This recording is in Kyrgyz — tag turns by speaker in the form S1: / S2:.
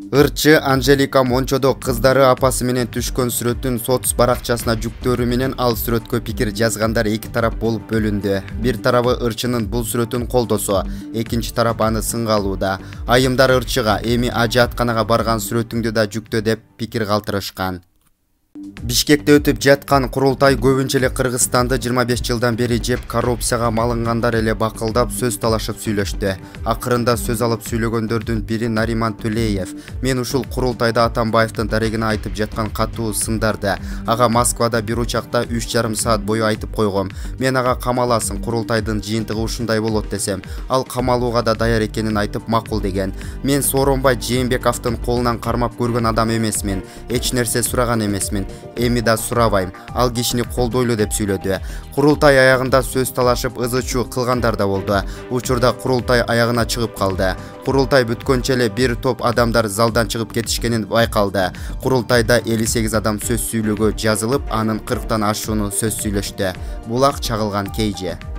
S1: Ырчы Анжелика Мончодо кыздары апасы менен түшкөн сүрөтүн соц баракчасына жүктөөрү менен ал сүрөткө пикир жазгандар эки тарап болуп бөлүндү. Бир тарабы ырчынын бул сүрөтүн колдосо, экинчи тарап аны сынга алууда. Айымдар ырчыга эми ажыатканага барган сүрөтүңдү да жүктө деп пикир калтырышкан. Бишкекте өтүп жаткан курултай көбүнчө эле Кыргызстанды 25 жылдан бери жеп коррупцияга малынгандар эле бакылдап сөз талашып сүйлөштү. Акырында сөз алып сүйлөгөндөрдүн бири Нариман Төлеев. Мен ушул курултайда Атамбаевдин дарегине айтып жаткан катуу сындарды ага Москвада бир учакта 3,5 саат бою айтып койгом. Мен ага камаласың, курултайдын жыйынтыгы ушундай болот десем, ал камалууга да даяр экенин айтып макул деген. Мен Сооронбай Жээнбековдун колунан кармап көргөн адам эмесмин. Эч нерсе сураган эмесмин. Эми да сурабайм. Ал кишини колдойлу деп сүйлөдү. Курултай аягында сөз талашып ызы-чуу кылгандар да болду. Учурда курултай аягына чыгып калды. Курултай бүткөнчө эле бир топ адамдар залдан чыгып кетишкенин байкалды. Курултайда 58 адам сөз сүйлөөгө жазылып, анын 40тан ашууну сөз сүйлөштү. Булак чагылган KJ.